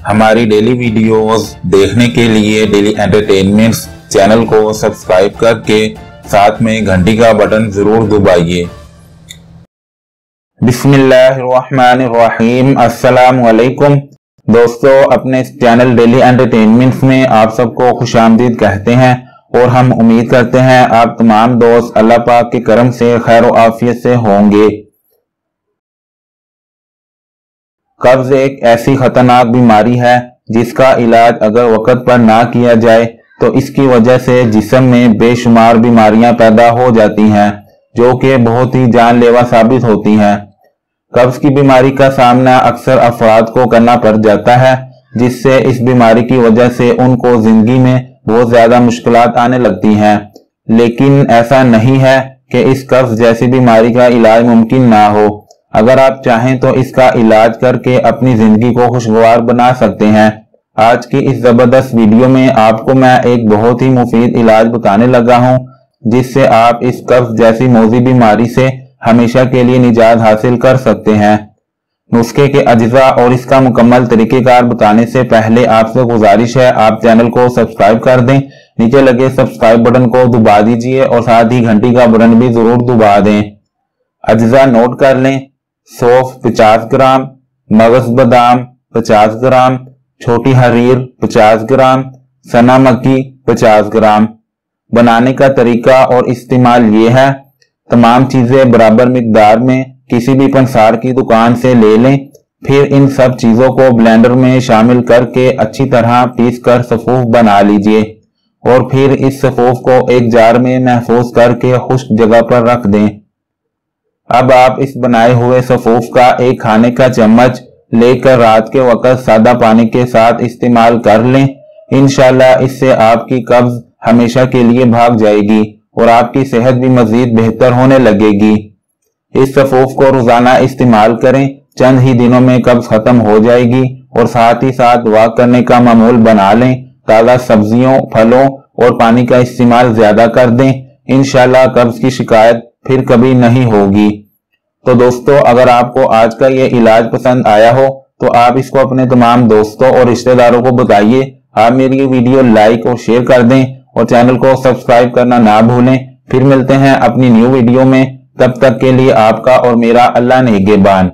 ہماری daily videos دیکھنے کے لیے ڈیلی انٹرٹینمنٹس چینل کو سبسکرائب کر کے ساتھ میں گھنٹی کا بٹن ضرور دبائیے۔ بسم اللہ الرحمن الرحیم۔ السلام علیکم دوستو، اپنے اس چینل ڈیلی انٹرٹینمنٹس میں آپ سب کو خوش آمدید کہتے ہیں اور ہم امید کرتے ہیں آپ تمام دوست اللہ پاک کے کرم سے خیر و عافیت سے ہوں گے۔ قبض ایک ایسی خطرناک بیماری ہے جس کا علاج اگر وقت پر نہ کیا جائے تو اس کی وجہ سے جسم میں بے شمار بیماریاں پیدا ہو جاتی ہیں جو کہ بہت ہی جان لیوا ثابت ہوتی ہیں۔ قبض کی بیماری کا سامنا اکثر افراد کو کرنا پڑ جاتا ہے، جس سے اس بیماری کی وجہ سے ان کو زندگی میں بہت زیادہ مشکلات آنے لگتی ہیں، لیکن ایسا نہیں ہے کہ اس قبض جیسی بیماری کا علاج ممکن نہ ہو۔ اگر آپ چاہیں تو اس کا علاج کر کے اپنی زندگی کو خوشگوار بنا سکتے ہیں۔ آج کی اس زبردست ویڈیو میں آپ کو میں ایک بہت ہی مفید علاج بتانے لگا ہوں جس سے آپ اس قبض جیسی موذی بیماری سے ہمیشہ کے لیے نجات حاصل کر سکتے ہیں۔ نسخے کے اجزاء اور اس کا مکمل طریقہ کار بتانے سے پہلے آپ سے گزارش ہے آپ چینل کو سبسکرائب کر دیں، نیچے لگے سبسکرائب بٹن کو دبا دیجئے اور ساتھ ہی گھنٹی کا بٹن بھی ضرور دبا دیں۔ اجزاء نوٹ کر لیں: سونف 50 گرام، مغز بادام 50 گرام، چھوٹی حریر 50 گرام، سنا مکی 50 گرام۔ بنانے کا طریقہ اور استعمال یہ ہے: تمام چیزیں برابر مقدار میں کسی بھی پنسار کی دکان سے لے لیں، پھر ان سب چیزوں کو بلینڈر میں شامل کر کے اچھی طرح پیس کر صفوف بنا لیجئے اور پھر اس صفوف کو ایک جار میں محفوظ کر کے خشک جگہ پر رکھ دیں۔ اب آپ اس بنائے ہوئے صفوف کا ایک کھانے کا چمچ لے کر رات کے وقت سادہ پانی کے ساتھ استعمال کر لیں۔ انشاءاللہ اس سے آپ کی قبض ہمیشہ کے لیے بھاگ جائے گی اور آپ کی صحت بھی مزید بہتر ہونے لگے گی۔ اس صفوف کو روزانہ استعمال کریں، چند ہی دنوں میں قبض ختم ہو جائے گی اور ساتھ ہی ساتھ دعا کرنے کا معمول بنا لیں۔ تازہ سبزیوں، پھلوں اور پانی کا استعمال زیادہ کر دیں، انشاءاللہ قبض کی شکایت پھر کبھی نہیں ہوگی۔ تو دوستو، اگر آپ کو آج کا یہ علاج پسند آیا ہو تو آپ اس کو اپنے تمام دوستوں اور رشتہ داروں کو بتائیے۔ آپ میری یہ ویڈیو لائک اور شیئر کر دیں اور چینل کو سبسکرائب کرنا نہ بھولیں۔ پھر ملتے ہیں اپنی نیو ویڈیو میں، تب تک کے لیے آپ کا اور میرا اللہ نگہبان۔